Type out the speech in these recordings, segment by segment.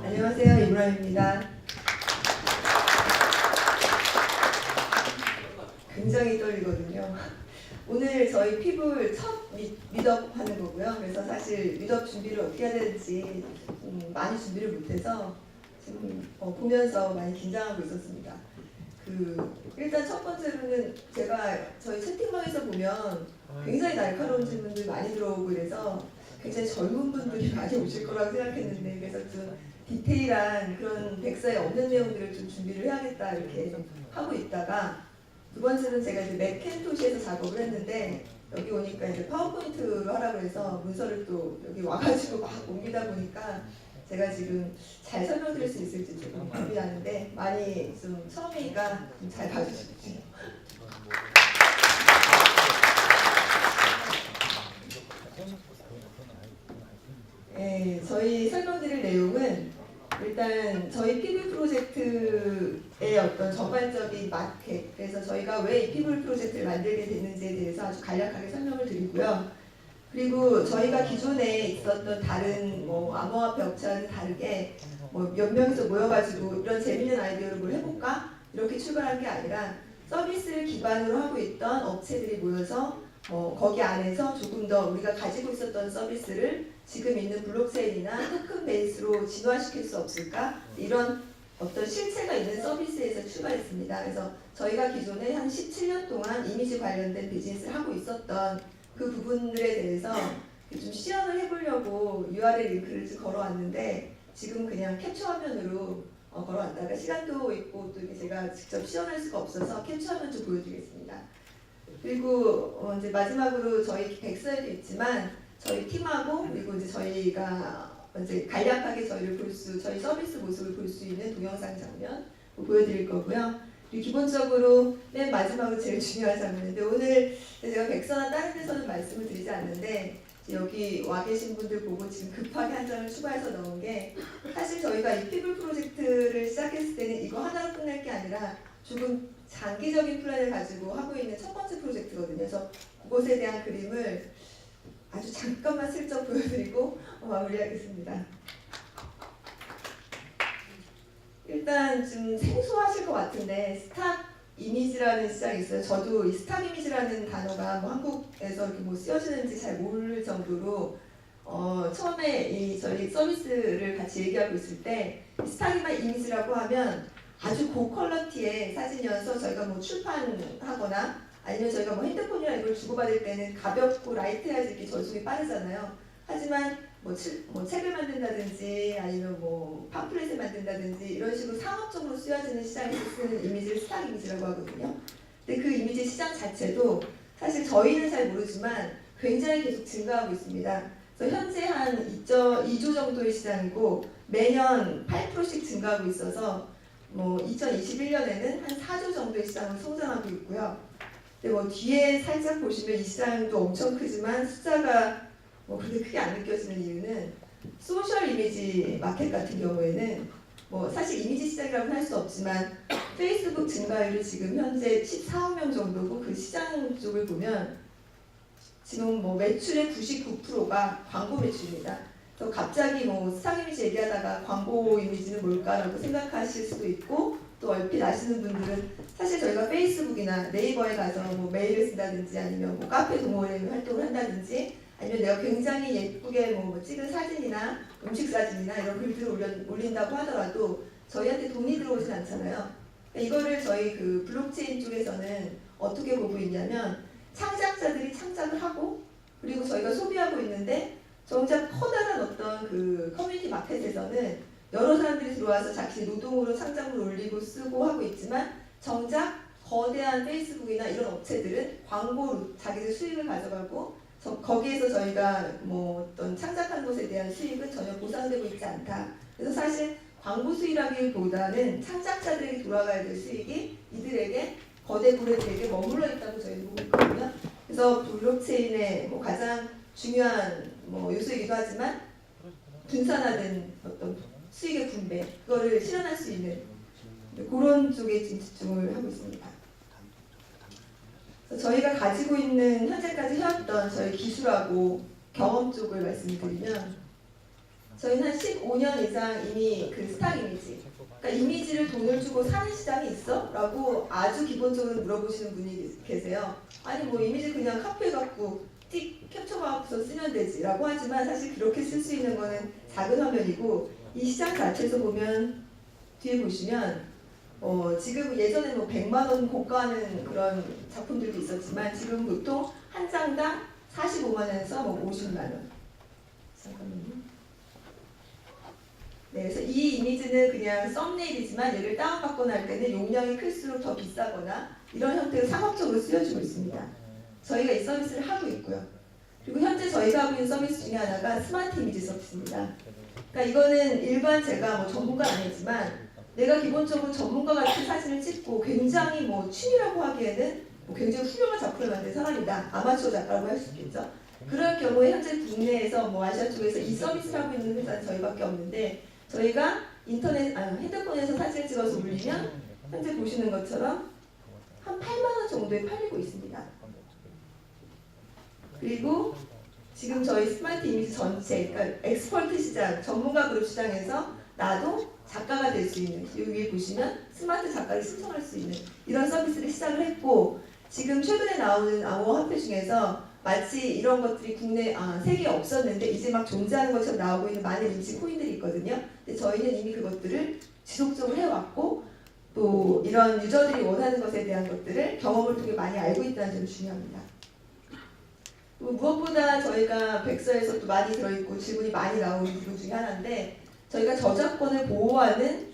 안녕하세요, 이브라입니다. 굉장히 떨리거든요. 오늘 저희 피부를 첫 미덥 하는 거고요. 그래서 사실 미덥 준비를 어떻게 해야 되는지 많이 준비를 못해서 지금 보면서 많이 긴장하고 있었습니다. 일단 첫 번째로는 제가 저희 채팅방에서 보면 굉장히 날카로운 질문들 많이 들어오고 그래서 굉장히 젊은 분들이 많이 오실 거라고 생각했는데, 그래서 좀 디테일한 그런 백서에 없는 내용들을 좀 준비를 해야겠다 이렇게 하고 있다가, 두 번째는 제가 이제 맥켄토시에서 작업을 했는데 여기 오니까 이제 파워포인트로 하라고 해서 문서를 또 여기 와가지고 막 옮기다 보니까 제가 지금 잘 설명드릴 수 있을지 조금 고민하는데 많이 좀 처음이니까 좀 잘 봐주십시오. 네, 저희 설명드릴 내용은 일단 저희 피부 프로젝트의 어떤 전반적인 마켓, 그래서 저희가 왜 이 피부 프로젝트를 만들게 됐는지에 대해서 아주 간략하게 설명을 드리고요. 그리고 저희가 기존에 있었던 다른 암호화폐 업체와는 다르게 몇 명이서 모여가지고 이런 재밌는 아이디어를 뭘 해볼까 이렇게 출발한 게 아니라, 서비스를 기반으로 하고 있던 업체들이 모여서 거기 안에서 조금 더 우리가 가지고 있었던 서비스를 지금 있는 블록체인이나 토큰 베이스로 진화시킬 수 없을까, 이런 어떤 실체가 있는 서비스에서 출발했습니다. 그래서 저희가 기존에 한 17년 동안 이미지 관련된 비즈니스를 하고 있었던 그 부분들에 대해서 좀 시연을 해보려고 URL 링크를 좀 걸어왔는데, 지금 그냥 캡처 화면으로 걸어왔다가 시간도 있고 또 이게 제가 직접 시연할 수가 없어서 캡처 화면 좀 보여드리겠습니다. 그리고 이제 마지막으로 저희 백서에도 있지만 저희 팀하고, 그리고 이제 저희가 이제 간략하게 저희 서비스 모습을 볼 수 있는 동영상 장면 보여드릴 거고요. 그리고 기본적으로 맨 마지막으로 제일 중요한 장면인데, 오늘 제가 백서나 다른 데서는 말씀을 드리지 않는데 여기 와 계신 분들 보고 지금 급하게 한 장을 추가해서 넣은 게, 사실 저희가 이 피부 프로젝트를 시작했을 때는 이거 하나로 끝낼 게 아니라 조금 장기적인 플랜을 가지고 하고 있는 첫 번째 프로젝트거든요. 그래서 그것에 대한 그림을 아주 잠깐만 슬쩍 보여드리고 마무리하겠습니다. 일단 좀 생소하실 것 같은데 스탁 이미지라는 시장이 있어요. 저도 이 스탁 이미지라는 단어가 한국에서 이렇게 쓰여지는지 잘 모를 정도로 처음에 이 저희 서비스를 같이 얘기하고 있을 때 스탁 이미지라고 하면 아주 고퀄러티의 사진이어서 저희가 출판하거나 아니면 저희가 핸드폰이나 이걸 주고받을 때는 가볍고 라이트해야지 이렇게 전송이 빠르잖아요. 하지만 책을 만든다든지 아니면 팜플렛을 만든다든지 이런 식으로 상업적으로 쓰여지는 시장에서 쓰는 이미지를 스탁 이미지라고 하거든요. 근데 그 이미지 시장 자체도 사실 저희는 잘 모르지만 굉장히 계속 증가하고 있습니다. 그래서 현재 한 2조 정도의 시장이고 매년 8%씩 증가하고 있어서 2021년에는 한 4조 정도의 시장으로 성장하고 있고요. 근데 뒤에 살짝 보시면 이 시장도 엄청 크지만 숫자가 그렇게 크게 안 느껴지는 이유는, 소셜 이미지 마켓 같은 경우에는 사실 이미지 시장이라고는 할 수 없지만 페이스북 증가율이 지금 현재 14억 명 정도고, 그 시장 쪽을 보면 지금 매출의 99%가 광고 매출입니다. 그래서 갑자기 스탁 이미지 얘기하다가 광고 이미지는 뭘까라고 생각하실 수도 있고, 또 얼핏 아시는 분들은 사실 저희가 페이스북이나 네이버에 가서 메일을 쓴다든지 아니면 카페 동호회 활동을 한다든지 아니면 내가 굉장히 예쁘게 찍은 사진이나 음식 사진이나 이런 글들을 올린다고 하더라도 저희한테 돈이 들어오진 않잖아요. 이거를 저희 블록체인 쪽에서는 어떻게 보고 있냐면, 창작자들이 창작을 하고 그리고 저희가 소비하고 있는데, 정작 커다란 어떤 커뮤니티 마켓에서는 여러 사람들이 들어와서 자기 노동으로 창작물 올리고 쓰고 하고 있지만, 정작 거대한 페이스북이나 이런 업체들은 광고로 자기들 수익을 가져가고 거기에서 저희가 어떤 창작한 것에 대한 수익은 전혀 보상되고 있지 않다. 그래서 사실 광고 수익이라기보다는 창작자들에게 돌아가야 될 수익이 이들에게, 거대 고래들에게 머물러 있다고 저희는 보고 있거든요. 그래서 블록체인의 가장 중요한 요소이기도 하지만 분산화된 어떤 수익의 분배, 그거를 실현할 수 있는 그런 쪽에 지금 집중을 하고 있습니다. 그래서 저희가 가지고 있는 현재까지 해왔던 저희 기술하고 경험 쪽을 말씀드리면 저희는 한 15년 이상 이미 그 스탁 이미지, 그러니까 이미지를 돈을 주고 사는 시장이 있어? 라고 아주 기본적으로 물어보시는 분이 계세요. 아니 뭐 이미지 그냥 카피해갖고 띡 캡처해서 쓰면 되지 라고 하지만 사실 그렇게 쓸 수 있는 거는 작은 화면이고 이 시장 자체에서 보면 뒤에 보시면 지금 예전에 뭐 100만 원 고가하는 그런 작품들도 있었지만 지금 보통 한 장당 45만 원에서 뭐 50만 원. 잠깐만요. 네, 그래서 이 이미지는 그냥 썸네일이지만 얘를 다운받거나 할 때는 용량이 클수록 더 비싸거나 이런 형태로 상업적으로 쓰여지고 있습니다. 저희가 이 서비스를 하고 있고요. 그리고 현재 저희가 하고 있는 서비스 중에 하나가 스마트 이미지 서비스입니다. 그러니까 이거는 일반 제가 뭐 전문가는 아니지만 내가 기본적으로 전문가 같은 사진을 찍고 굉장히 뭐 취미라고 하기에는 뭐 굉장히 훌륭한 작품을 만든 사람이다. 아마추어 작가라고 할 수 있겠죠. 그럴 경우에 현재 국내에서 뭐 아시아 쪽에서 이 서비스를 하고 있는 회사는 저희밖에 없는데 저희가 핸드폰에서 사진을 찍어서 올리면 현재 보시는 것처럼 한 8만 원 정도에 팔리고 있습니다. 그리고 지금 저희 스마트 이미지 전체, 그러니까 엑스퍼트 시장, 전문가 그룹 시장에서 나도 작가가 될 수 있는, 여기 위에 보시면 스마트 작가를 신청할 수 있는 이런 서비스를 시작을 했고 지금 최근에 나오는 암호 화폐 중에서 마치 이런 것들이 세계에 없었는데 이제 막 존재하는 것처럼 나오고 있는 많은 임시 코인들이 있거든요. 근데 저희는 이미 그것들을 지속적으로 해왔고 또 이런 유저들이 원하는 것에 대한 것들을 경험을 통해 많이 알고 있다는 점이 중요합니다. 무엇보다 저희가 백서에서 또 많이 들어있고 질문이 많이 나오는 부분 중에 하나인데 저희가 저작권을 보호하는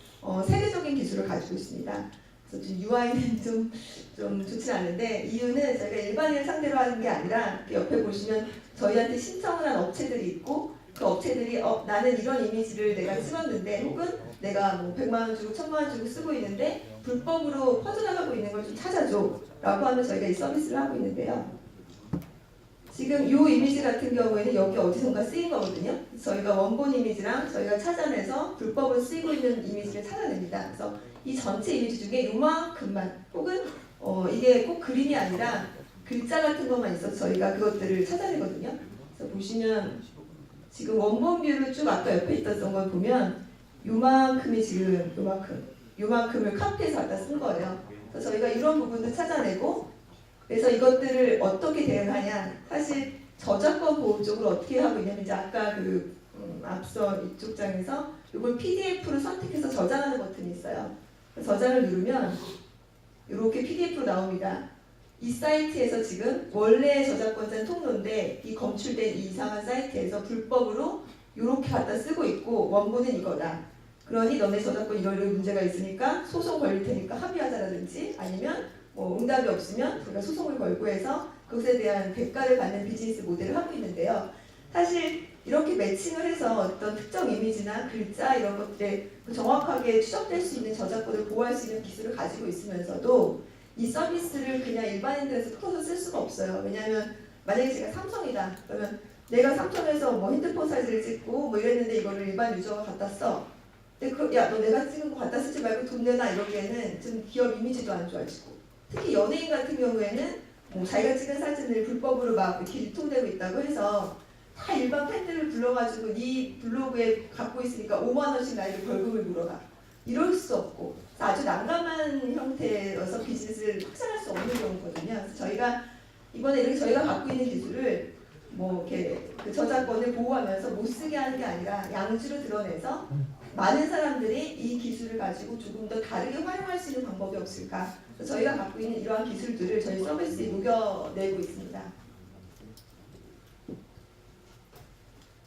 세계적인 기술을 가지고 있습니다. 그래서 좀 UI는 좀 좋지 않은데 이유는 저희가 일반인을 상대로 하는 게 아니라 옆에 보시면 저희한테 신청을 한 업체들이 있고 그 업체들이 나는 이런 이미지를 내가 찍었는데 혹은 내가 뭐 100만 원 주고 1000만 원 주고 쓰고 있는데 불법으로 퍼져나가고 있는 걸 좀 찾아줘 라고 하면 저희가 이 서비스를 하고 있는데요. 지금 이 이미지 같은 경우에는 여기 어디선가 쓰인 거거든요. 저희가 원본 이미지랑 저희가 찾아내서 불법으로 쓰이고 있는 이미지를 찾아냅니다. 그래서 이 전체 이미지 중에 요만큼만 혹은 이게 꼭 그림이 아니라 글자 같은 것만 있어서 저희가 그것들을 찾아내거든요. 그래서 보시면 지금 원본 뷰를 쭉 아까 옆에 있었던 걸 보면 요만큼이 지금 요만큼을 카피해서 갖다 쓴 거예요. 그래서 저희가 이런 부분도 찾아내고 그래서 이것들을 어떻게 대응하냐 사실 저작권 보호 쪽으로 어떻게 하고 있냐면 이제 아까 앞서 이쪽 장에서 이걸 PDF로 선택해서 저장하는 버튼이 있어요. 저장을 누르면 이렇게 PDF로 나옵니다. 이 사이트에서 지금 원래 저작권자는 통로인데 이 검출된 이 이상한 사이트에서 불법으로 이렇게 갖다 쓰고 있고 원본은 이거다. 그러니 너네 저작권 이런 문제가 있으니까 소송 걸릴 테니까 합의하자라든지 아니면 뭐 응답이 없으면 우리가 소송을 걸고 해서 그것에 대한 대가를 받는 비즈니스 모델을 하고 있는데요. 사실 이렇게 매칭을 해서 어떤 특정 이미지나 글자 이런 것들에 정확하게 추적될 수 있는 저작권을 보호할 수 있는 기술을 가지고 있으면서도 이 서비스를 그냥 일반인들에서 풀어서 쓸 수가 없어요. 왜냐하면 만약에 제가 삼성이다 그러면 내가 삼성에서 뭐 핸드폰 사진을 찍고 뭐 이랬는데 이거를 일반 유저가 갖다 써. 근데 야 너 내가 찍은 거 갖다 쓰지 말고 돈 내놔 이러기에는 좀 기업 이미지도 안 좋아지고 특히 연예인 같은 경우에는 뭐 자기가 찍은 사진을 불법으로 막 이렇게 유통되고 있다고 해서 다 일반 팬들을 불러가지고 네 블로그에 갖고 있으니까 5만 원씩 나에게 벌금을 물어가. 이럴 수 없고 아주 난감한 형태여서 비즈니스를 확장할 수 없는 경우거든요. 그래서 저희가 이번에 이렇게 저희가 갖고 있는 기술을 뭐 이렇게 그 저작권을 보호하면서 못 쓰게 하는 게 아니라 양지로 드러내서 많은 사람들이 이 기술을 가지고 조금 더 다르게 활용할 수 있는 방법이 없을까? 저희가 갖고 있는 이러한 기술들을 저희 서비스에 녹여내고 있습니다.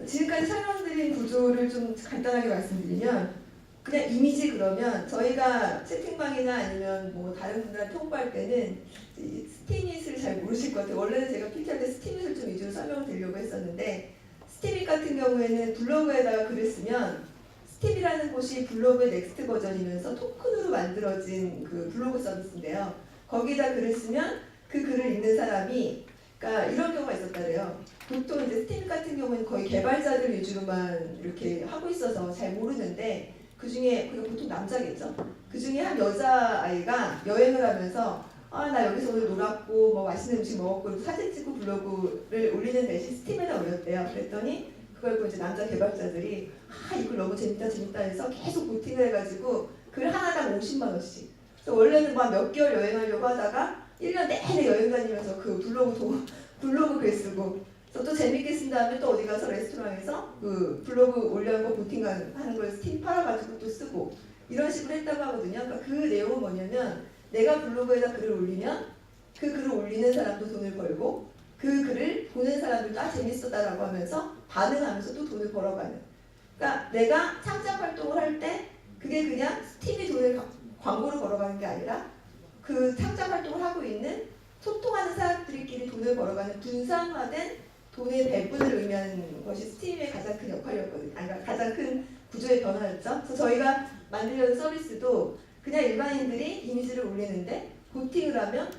지금까지 설명드린 구조를 좀 간단하게 말씀드리면 그냥 이미지 그러면 저희가 채팅방이나 아니면 뭐 다른 분들한테 홍보할 때는 스티밋을 잘 모르실 것 같아요. 원래는 제가 PT할 때 스티밋을 좀 위주로 설명을 드리려고 했었는데 스티밋 같은 경우에는 블로그에다가 글을 쓰면 스팀이라는 곳이 블로그의 넥스트 버전이면서 토큰으로 만들어진 그 블로그 서비스인데요. 거기다 글을 쓰면 그 글을 읽는 사람이 그러니까 이런 경우가 있었다래요. 보통 이제 스팀 같은 경우는 거의 개발자들 위주로만 이렇게 하고 있어서 잘 모르는데 그 중에 보통 남자겠죠. 그 중에 한 여자아이가 여행을 하면서 나 여기서 오늘 놀았고 뭐 맛있는 음식 먹었고 사진 찍고 블로그를 올리는 대신 스팀에다 올렸대요. 그랬더니 그걸 보고 이제 남자 개발자들이 이걸 너무 재밌다 해서 계속 보팅을 해가지고 글 하나당 50만 원씩. 그래서 원래는 막 몇 개월 여행하려고 하다가 1년 내내 여행 다니면서 그 블로그 글 쓰고 또 재밌게 쓴 다음에 또 어디 가서 레스토랑에서 그 블로그 올려놓고 보팅하는 걸 스팀 팔아가지고 또 쓰고 이런 식으로 했다고 하거든요. 그러니까 그 내용은 뭐냐면 내가 블로그에다 글을 올리면 그 글을 올리는 사람도 돈을 벌고 그 글을 보는 사람들도 재밌었다라고 하면서 반응하면서 또 돈을 벌어가는. 그러니까 내가 창작 활동을 할 때 그게 그냥 스팀이 돈을 광고로 벌어가는 게 아니라 그 창작 활동을 하고 있는 소통하는 사람들끼리 돈을 벌어가는 분산화된 돈의 배분을 의미하는 것이 스팀의 가장 큰 역할이었거든요. 그러니까 가장 큰 구조의 변화였죠. 그래서 저희가 만들려는 서비스도 그냥 일반인들이 이미지를 올리는데 보팅을 하면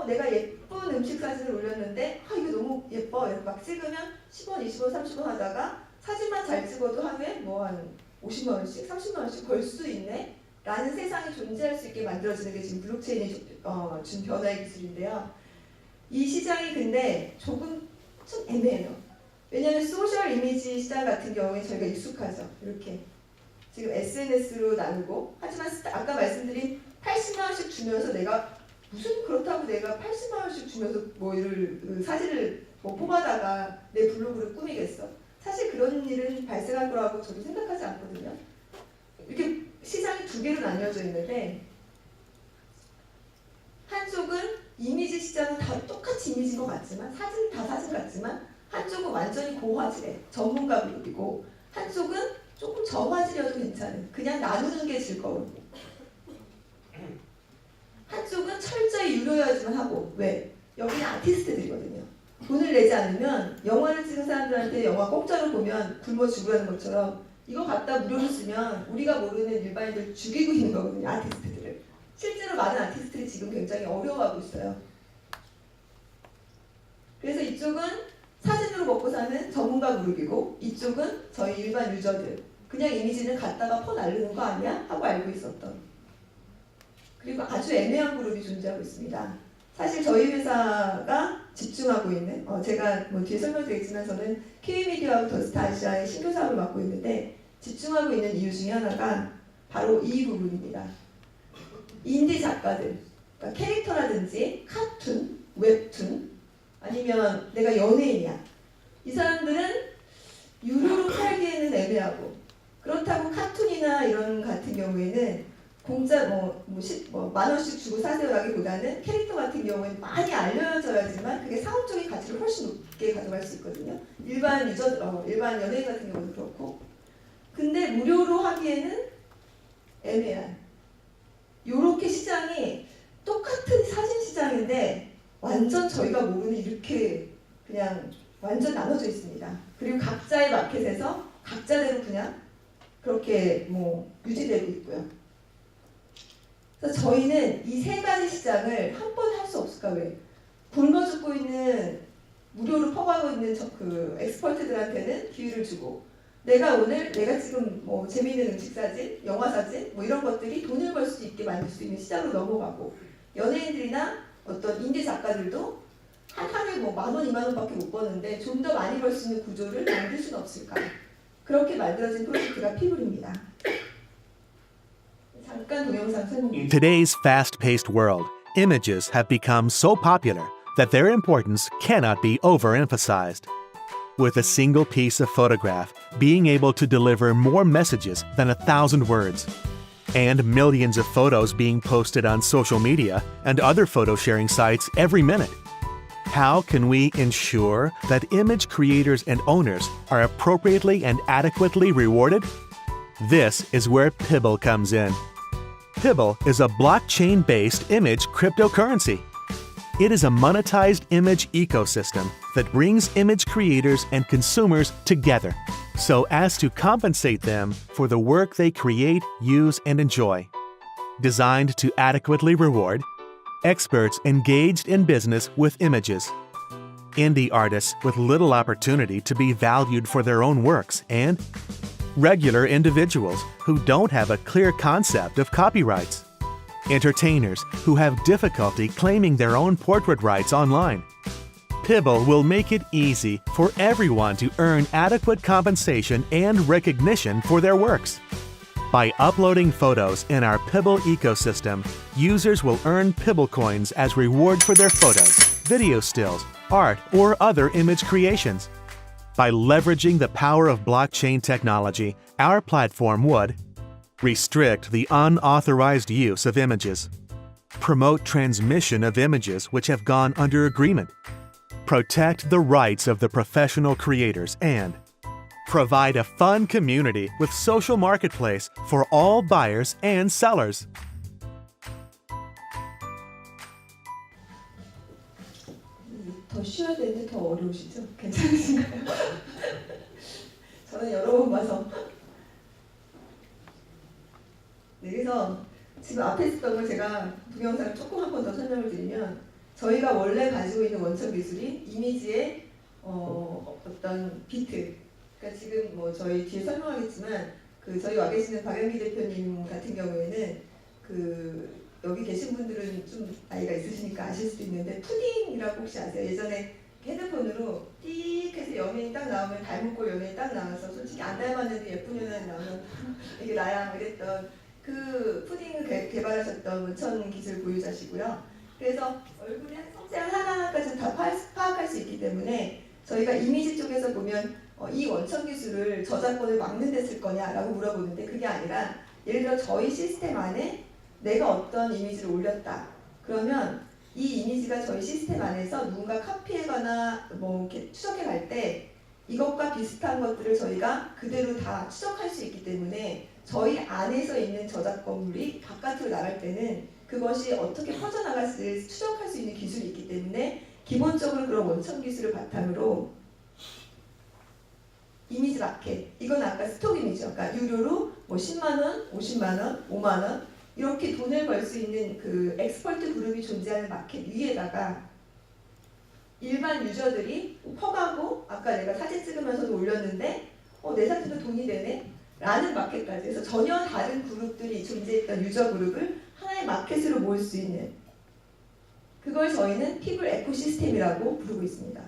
내가 예쁜 음식 사진을 올렸는데 이거 너무 예뻐 이렇게 막 찍으면 10원, 20원, 30원 하다가 사진만 잘 찍어도 하루에 뭐 한 50만 원씩, 30만 원씩 벌 수 있네 라는 세상이 존재할 수 있게 만들어지는 게 지금 블록체인이 준 변화의 기술인데요. 이 시장이 근데 조금 좀 애매해요. 왜냐하면 소셜 이미지 시장 같은 경우에 저희가 익숙하죠. 이렇게 지금 SNS로 나누고 하지만 아까 말씀드린 80만 원씩 주면서 내가 그렇다고 내가 80만 원씩 주면서 그 사진을 포마다가 내 블로그를 꾸미겠어. 사실 그런 일은 발생할 거라고 저도 생각하지 않거든요. 이렇게 시장이 두 개로 나뉘어져 있는데 한쪽은 이미지 시장은 다 똑같이 이미지인 것 같지만 사진 다 사진 같지만 한쪽은 완전히 고화질의 전문가 그룹이고 한쪽은 조금 저화질이어도 괜찮은 그냥 나누는 게 즐거운 한쪽은 철저히 유료여야지만 하고 왜? 여기는 아티스트들이거든요. 돈을 내지 않으면 영화를 찍은 사람들한테 영화 공짜로 보면 굶어 죽으라는 것처럼 이거 갖다 무료로 쓰면 우리가 모르는 일반인들 죽이고 있는 거거든요. 아티스트들을. 실제로 많은 아티스트들이 지금 굉장히 어려워하고 있어요. 그래서 이쪽은 사진으로 먹고 사는 전문가 그룹이고 이쪽은 저희 일반 유저들 그냥 이미지는 갖다가 퍼날르는 거 아니야? 하고 알고 있었던 그리고 아주 애매한 그룹이 존재하고 있습니다. 사실 저희 회사가 집중하고 있는 제가 뭐 뒤에 설명드리겠지만 저는 키위미디어하고 더스타아시아의 신규 사업을 맡고 있는데 집중하고 있는 이유 중에 하나가 바로 이 부분입니다. 인디 작가들 그러니까 캐릭터라든지 카툰, 웹툰 아니면 내가 연예인이야. 이 사람들은 유료로 팔기에는 애매하고 그렇다고 카툰이나 이런 같은 경우에는 공짜 만 원씩 주고 사세요라기보다는 캐릭터 같은 경우에는 많이 알려져야지만 그게 상업적인 가치를 훨씬 높게 가져갈 수 있거든요. 일반 일반 연예인 같은 경우도 그렇고. 근데 무료로 하기에는 애매한. 요렇게 시장이 똑같은 사진 시장인데 완전 저희가 모르는 이렇게 그냥 완전 나눠져 있습니다. 그리고 각자의 마켓에서 각자대로 그냥 그렇게 유지되고 있고요. 그래서 저희는 이 세 가지 시장을 한 번에 할 수 없을까 왜? 굶어 죽고 있는 무료로 퍼가고 있는 그 엑스퍼트들한테는 기회를 주고 내가 지금 재미있는 음식 사진, 영화 사진 이런 것들이 돈을 벌 수 있게 만들 수 있는 시장으로 넘어가고 연예인들이나 어떤 인디 작가들도 한 하루에 10,000원, 20,000원밖에 못 버는데 좀 더 많이 벌 수 있는 구조를 만들 수는 없을까? 그렇게 만들어진 프로젝트가 피블입니다. In today's fast-paced world, images have become so popular that their importance cannot be overemphasized. With a single piece of photograph being able to deliver more messages than 1,000 words, and millions of photos being posted on social media and other photo-sharing sites every minute, how can we ensure that image creators and owners are appropriately and adequately rewarded? This is where Pibble comes in. Pibble is a blockchain-based image cryptocurrency. It is a monetized image ecosystem that brings image creators and consumers together so as to compensate them for the work they create, use, and enjoy. Designed to adequately reward experts engaged in business with images, indie artists with little opportunity to be valued for their own works, and regular individuals who don't have a clear concept of copyrights. entertainers who have difficulty claiming their own portrait rights online. Pibble will make it easy for everyone to earn adequate compensation and recognition for their works. By uploading photos in our Pibble ecosystem, users will earn Pibble coins as reward for their photos, video stills, art, or other image creations. By leveraging the power of blockchain technology, our platform would restrict the unauthorized use of images, promote transmission of images which have gone under agreement, protect the rights of the professional creators, and provide a fun community with social marketplace for all buyers and sellers. 더 쉬어야 되는데 더 어려우시죠? 괜찮으신가요? 저는 여러 번 봐서. 네, 그래서 지금 앞에 있었던 걸 제가 동영상을 조금 한 번 더 설명을 드리면, 저희가 원래 가지고 있는 원천 기술이 이미지의 어떤 비트, 그러니까 지금 뭐 저희 뒤에 설명하겠지만 그 저희 와 계시는 박영기 대표님 같은 경우에는 그 여기 계신 분들은 좀 나이가 있으시니까 아실 수도 있는데 푸딩이라고 혹시 아세요? 예전에 헤드폰으로 띡 해서 연예인 딱 나오면 닮은꼴 연예인 딱 나와서 솔직히 안 닮았는데 예쁜 연예인 나오면 이게 나야 이랬던 그 푸딩을 개발하셨던 원천 기술 보유자시고요. 그래서 얼굴의 성장 하나하나까지 다 파악할 수 있기 때문에 저희가 이미지 쪽에서 보면 이 원천 기술을 저작권을 막는 데 쓸 거냐라고 물어보는데, 그게 아니라 예를 들어 저희 시스템 안에 내가 어떤 이미지를 올렸다. 그러면 이 이미지가 저희 시스템 안에서 누군가 카피하거나 뭐 이렇게 추적해 갈 때 이것과 비슷한 것들을 저희가 그대로 다 추적할 수 있기 때문에 저희 안에서 있는 저작권물이 바깥으로 나갈 때는 그것이 어떻게 퍼져나갈지 추적할 수 있는 기술이 있기 때문에 기본적으로 그런 원천 기술을 바탕으로 이미지 마켓, 이건 아까 스톡 이미지죠. 그러니까 유료로 뭐 10만원, 50만원, 5만원 이렇게 돈을 벌 수 있는 그 엑스퍼트 그룹이 존재하는 마켓 위에다가 일반 유저들이 퍼가고, 아까 내가 사진 찍으면서도 올렸는데 내 사진도 돈이 되네? 라는 마켓까지 해서 전혀 다른 그룹들이 존재했던 유저 그룹을 하나의 마켓으로 모을 수 있는, 그걸 저희는 피블 에코시스템이라고 부르고 있습니다.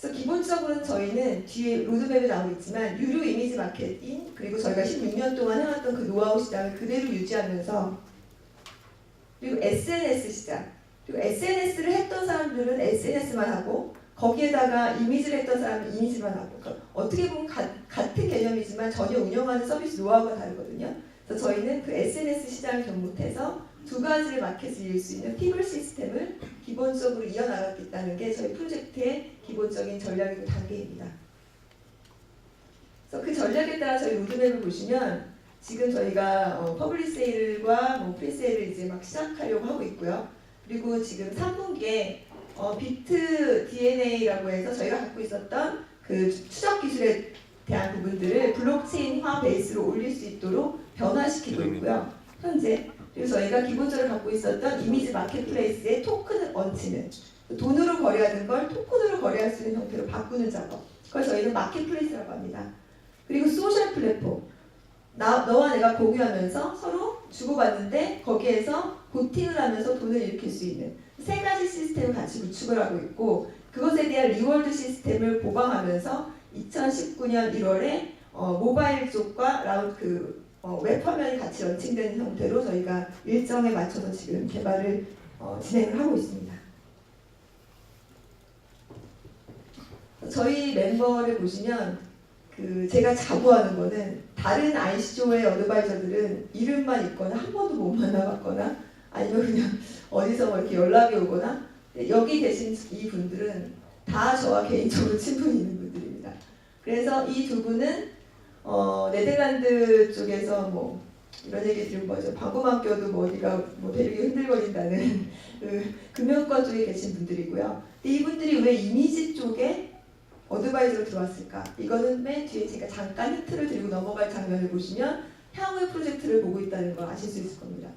그래서 기본적으로는 저희는 뒤에 로드맵에 나오고 있지만 유료 이미지 마케팅, 그리고 저희가 16년 동안 해왔던 그 노하우 시장을 그대로 유지하면서, 그리고 SNS 시장, 그리고 SNS를 했던 사람들은 SNS만 하고 거기에다가 이미지를 했던 사람은 이미지만 하고, 그러니까 어떻게 보면 같은 개념이지만 전혀 운영하는 서비스 노하우가 다르거든요. 그래서 저희는 그 SNS 시장을 접목해서 두 가지의 마켓을 이을 수 있는 피블 시스템을 기본적으로 이어나가겠다는 게 저희 프로젝트의 기본적인 전략이고 단계입니다. 그래서 그 전략에 따라 저희 로드맵을 보시면 지금 저희가 퍼블릭 세일과 뭐 프리세일을 이제 막 시작하려고 하고 있고요. 그리고 지금 3분기에 비트 DNA라고 해서 저희가 갖고 있었던 그 추적 기술에 대한 부분들을 블록체인화 베이스로 올릴 수 있도록 변화시키고 있고요. 현재 그리고 저희가 기본적으로 갖고 있었던 이미지 마켓플레이스의 토큰을 얹히는, 돈으로 거래하는 걸 토큰으로 거래할 수 있는 형태로 바꾸는 작업, 그걸 저희는 마켓플레이스라고 합니다. 그리고 소셜 플랫폼, 너와 내가 공유하면서 서로 주고받는데 거기에서 보팅을 하면서 돈을 일으킬 수 있는 세 가지 시스템을 같이 구축을 하고 있고, 그것에 대한 리워드 시스템을 보강하면서 2019년 1월에 모바일 쪽과 웹 화면이 같이 런칭되는 형태로 저희가 일정에 맞춰서 지금 개발을 진행을 하고 있습니다. 저희 멤버를 보시면 제가 자부하는 거는 다른 IC조의 어드바이저들은 이름만 있거나 한 번도 못 만나봤거나 아니면 그냥 어디서 뭐 이렇게 연락이 오거나, 여기 계신 이 분들은 다 저와 개인적으로 친분이 있는 분들입니다. 그래서 이 두 분은 네덜란드 쪽에서 뭐 이런 얘기 들은 거죠. 방구만 껴도 뭐 어디가 뭐 대륙이 흔들거린다는 그 금융권 쪽에 계신 분들이고요. 근데 이분들이 왜 이미지 쪽에 어드바이저로 들어왔을까? 이거는 맨 뒤에 제가 잠깐 힌트를 드리고 넘어갈 장면을 보시면 향후의 프로젝트를 보고 있다는 걸 아실 수 있을 겁니다.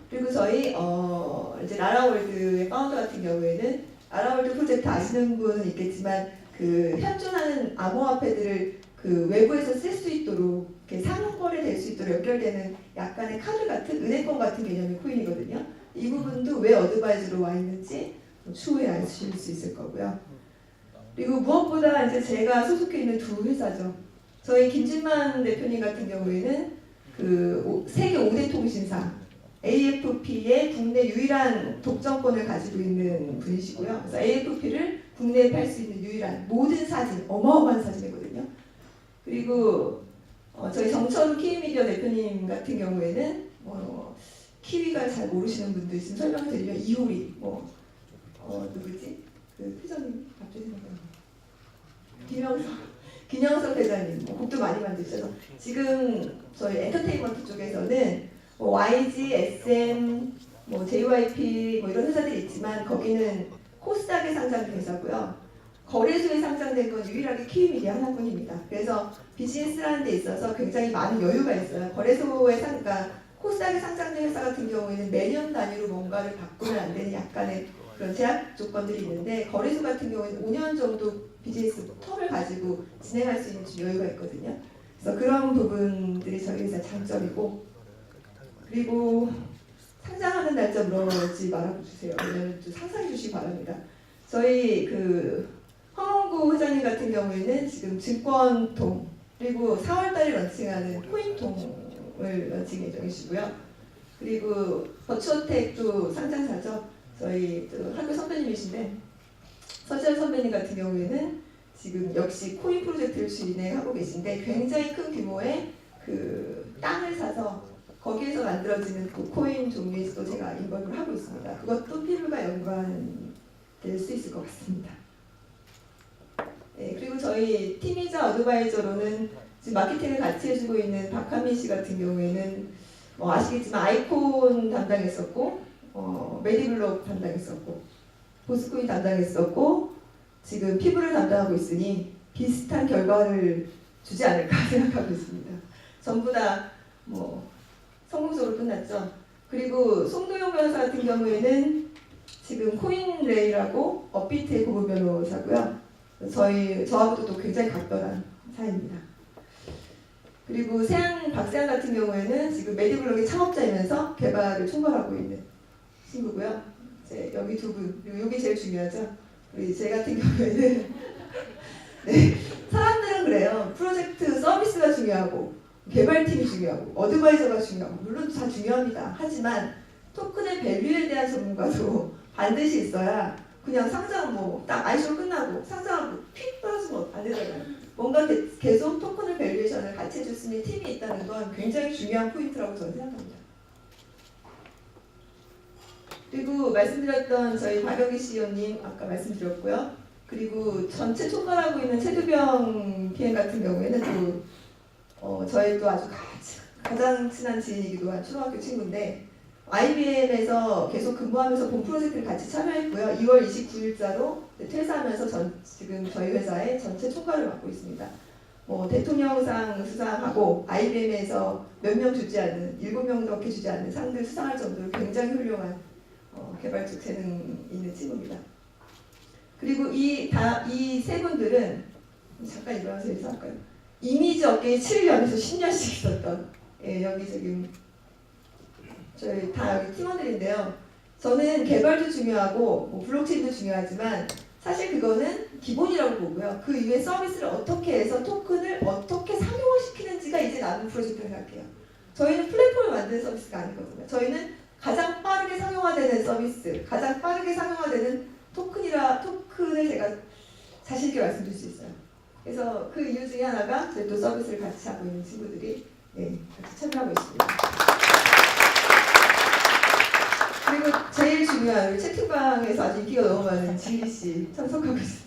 그리고 저희 이제 라라월드의 파운더 같은 경우에는 라라월드 프로젝트 아시는 분은 있겠지만 그 현존하는 암호화폐들을 그 외부에서 쓸 수 있도록 이렇게 상호거래 될 수 있도록 연결되는 약간의 카드 같은 은행권 같은 개념의 코인이거든요. 이 부분도 왜 어드바이저로 와 있는지 추후에 아실 수 있을 거고요. 그리고 무엇보다 이제 제가 소속해 있는 두 회사죠. 저희 김진만 대표님 같은 경우에는 그 세계 5대 통신사 AFP의 국내 유일한 독점권을 가지고 있는 분이시고요. 그래서 AFP를 국내에 팔 수 있는 유일한 모든 사진, 어마어마한 사진이거든요. 그리고 저희 정철우 키위미디어 대표님 같은 경우에는 키위가 잘 모르시는 분들 있으면 설명을 드리면 이효리, 누구지? 그 회장님 갑자기 생각나요. 김영석 회장님 곡도 많이 만드셔서 지금 저희 엔터테인먼트 쪽에서는 YG, SM, JYP 이런 회사들이 있지만 거기는 코스닥에 상장된 회사고요. 거래소에 상장된 건 유일하게 키위미디어 하나뿐입니다. 그래서 비즈니스라는 데 있어서 굉장히 많은 여유가 있어요. 거래소에 그러니까 코스닥에 상장된 회사 같은 경우에는 매년 단위로 뭔가를 바꾸면 안 되는 약간의 그런 제약 조건들이 있는데 거래소 같은 경우에는 5년 정도 비즈니스 텀을 가지고 진행할 수 있는 좀 여유가 있거든요. 그래서 그런 부분들이 저희 회사 장점이고 그리고 상장하는 날짜 물어보지 말아주세요. 왜냐면 좀 상상해 주시기 바랍니다. 저희 그 황홍구 회장님 같은 경우에는 지금 증권통 그리고 4월달에 런칭하는 코인통을 런칭 예정이시고요. 그리고 버추어텍도 상장사죠. 저희 또 학교 선배님이신데 서지현 선배님 같은 경우에는 지금 역시 코인 프로젝트를 진행하고 계신데 굉장히 큰 규모의 그 땅을 사서 거기에서 만들어지는 그 코인 종류에서도 제가 인벌브를 하고 있습니다. 그것도 피부가 연관될 수 있을 것 같습니다. 네, 그리고 저희 팀이자 어드바이저로는 지금 마케팅을 같이 해주고 있는 박하민 씨 같은 경우에는 아시겠지만 아이콘 담당했었고 메디블록 담당했었고 보스코인 담당했었고 지금 피부를 담당하고 있으니 비슷한 결과를 주지 않을까 생각하고 있습니다. 전부 다 성공적으로 끝났죠. 그리고 송도용 변호사 같은 경우에는 지금 코인레이라고 업비트의 고문 변호사고요. 저하고도 또 굉장히 각별한 사이입니다. 그리고 박세한 같은 경우에는 지금 메디블록의 창업자이면서 개발을 총괄하고 있는 친구고요. 여기 두 분, 그리고 이게 제일 중요하죠. 우리 제 같은 경우에는 네, 사람들은 그래요. 프로젝트 서비스가 중요하고 개발팀이 중요하고 어드바이저가 중요하고 물론 다 중요합니다. 하지만 토큰의 밸류에 대한 전문가도 반드시 있어야 그냥 상장 딱 ICO 끝나고 상장하고 픽 떨어지면 안 되잖아요. 뭔가 계속 토큰의 밸류에이션을 같이 해줄 수 있는 팀이 있다는 건 굉장히 중요한 포인트라고 저는 생각합니다. 그리고 말씀드렸던 저희 박영기 CEO님 아까 말씀드렸고요. 그리고 전체 총괄하고 있는 최두병 PM 같은 경우에는 또 저희 또 아주 가장 친한 지인이기도 한 초등학교 친구인데 IBM에서 계속 근무하면서 본 프로젝트를 같이 참여했고요. 2월 29일자로 퇴사하면서 지금 저희 회사의 전체 총괄을 맡고 있습니다. 대통령상 수상하고 IBM에서 몇 명 주지 않는 7명밖에 주지 않는 상들 수상할 정도로 굉장히 훌륭한 개발적 재능 있는 친구입니다. 그리고 이 세 분들은 잠깐 일어나서 인사할까요? 이미지 업계에 7년에서 10년씩 있었던 여기 지금 저희 다 여기 팀원들인데요. 저는 개발도 중요하고 블록체인도 중요하지만 사실 그거는 기본이라고 보고요. 그 이후에 서비스를 어떻게 해서 토큰을 어떻게 상용화시키는지가 이제 남은 프로젝트라고 생각해요. 저희는 플랫폼을 만드는 서비스가 아니거든요. 저희는 가장 빠르게 상용화되는 서비스, 가장 빠르게 상용화되는 토큰을 제가 자신 있게 말씀드릴 수 있어요. 그래서 그 이유 중에 하나가 저희 또 서비스를 같이 하고 있는 친구들이 같이 참여하고 있습니다. 그리고 제일 중요한 우리 채팅방에서 아주 인기가 너무 많은 지희 씨 참석하고 있습니다.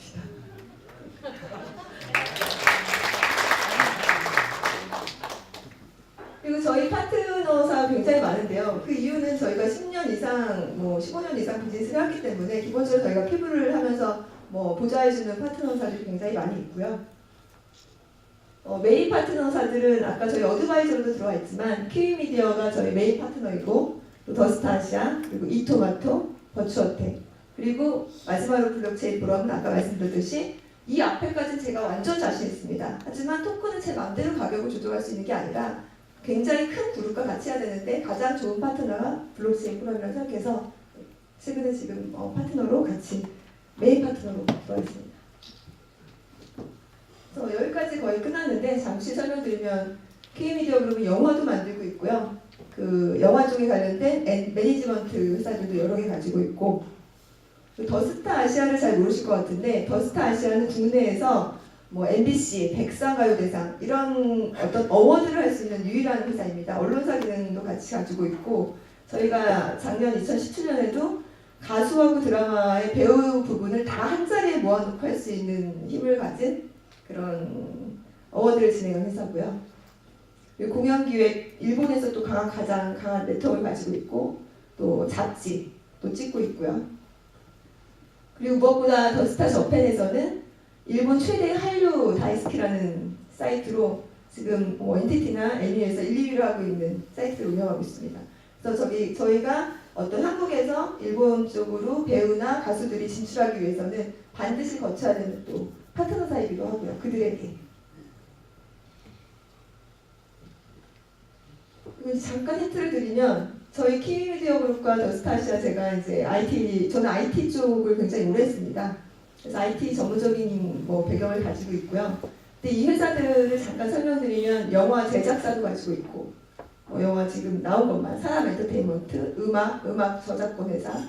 그리고 저희 파트너사 굉장히 많은데요. 그 이유는 저희가 10년 이상, 15년 이상 비즈니스를 하기 때문에 기본적으로 저희가 피부를 하면서 보좌해주는 파트너사들이 굉장히 많이 있고요. 메인 파트너사들은 아까 저희 어드바이저로도 들어와 있지만 키위미디어가 저희 메인 파트너이고 또 더스타시아, 그리고 이토마토, 버추어텍, 그리고 마지막으로 블록체인 브럼은 아까 말씀드렸듯이 이 앞에까지는 제가 완전 자신 있습니다. 하지만 토큰은 제 마음대로 가격을 조정할 수 있는 게 아니라 굉장히 큰 그룹과 같이 해야 되는데 가장 좋은 파트너가 블록체인 프로그램이라고 생각해서 최근에 지금 파트너로 같이 메인 파트너로 들어와 있습니다. 그래서 여기까지 거의 끝났는데 잠시 설명드리면 K미디어 그룹은 영화도 만들고 있고요. 그 영화 쪽에 관련된 매니지먼트 회사들도 여러 개 가지고 있고 더스타 아시아를 잘 모르실 것 같은데 더스타 아시아는 국내에서 뭐 MBC, 백상가요대상 이런 어떤 어워드를 할 수 있는 유일한 회사입니다. 언론사 기능도 같이 가지고 있고 저희가 작년 2017년에도 가수하고 드라마의 배우 부분을 다 한 자리에 모아놓고 할 수 있는 힘을 가진 그런 어워드를 진행한 회사고요. 그리고 공연기획 일본에서 또 가장 강한 네트워크를 가지고 있고 또 잡지 또 찍고 있고요. 그리고 무엇보다 더스타 저펜에서는 일본 최대 한류 다이스키라는 사이트로 지금 엔티티나 애니에서 1, 2위를 하고 있는 사이트를 운영하고 있습니다. 그래서 저희가 어떤 한국에서 일본 쪽으로 배우나 가수들이 진출하기 위해서는 반드시 거쳐야 되는 또 파트너사이기도 하고요. 그들에게. 그리고 잠깐 힌트를 드리면 저희 K미디어 그룹과 더스타시아 제가 이제 저는 IT 쪽을 굉장히 오래 했습니다. 그래서 IT 전문적인 배경을 가지고 있고요. 근데 이 회사들을 잠깐 설명드리면 영화 제작사도 가지고 있고 영화 지금 나온 것만 사람 엔터테인먼트, 음악 저작권 회사,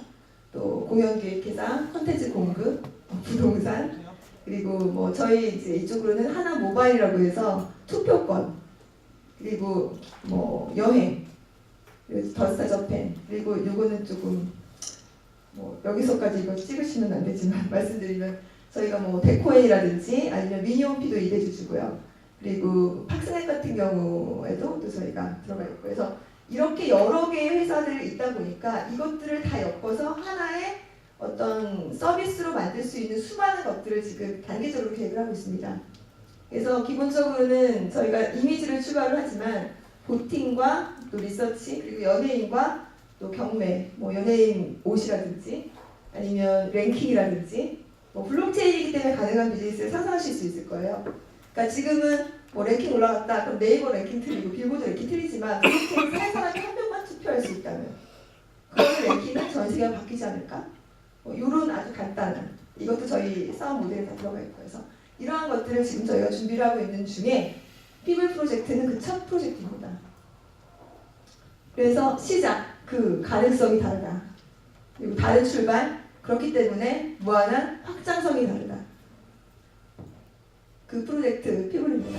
또 공연기획회사, 콘텐츠 공급, 부동산 그리고 저희 이제 이쪽으로는 하나 모바일이라고 해서 투표권 그리고 여행 그리고 더스타 저펜 그리고 요거는 조금 여기서까지 이거 찍으시면 안 되지만 말씀드리면 저희가 데코웨이라든지 아니면 미니홈피도 일해주시고요. 그리고 팍스넷 같은 경우에도 또 저희가 들어가 있고 그래서 이렇게 여러 개의 회사들이 있다 보니까 이것들을 다 엮어서 하나의 어떤 서비스로 만들 수 있는 수많은 것들을 지금 단계적으로 계획을 하고 있습니다. 그래서 기본적으로는 저희가 이미지를 추가를 하지만 보팅과 또 리서치 그리고 연예인과 또 경매, 연예인 옷이라든지 아니면 랭킹이라든지 블록체인이기 때문에 가능한 비즈니스를 상상하실 수 있을 거예요. 그러니까 지금은 랭킹 올라갔다 그럼 네이버 랭킹 틀리고 빌보드 랭킹 틀리지만 블록체인 한 사람이 한 명만 투표할 수 있다면 그런 랭킹은 전 세계가 바뀌지 않을까? 이런 아주 간단한 이것도 저희 사업 모델에 다 들어가 있고 해서 이러한 것들을 지금 저희가 준비를 하고 있는 중에 피블 프로젝트는 그 첫 프로젝트입니다. 그래서 시작, 그 가능성이 다르다. 그리고 다른 출발, 그렇기 때문에 무한한 확장성이 다르다. 그 프로젝트 피블입니다.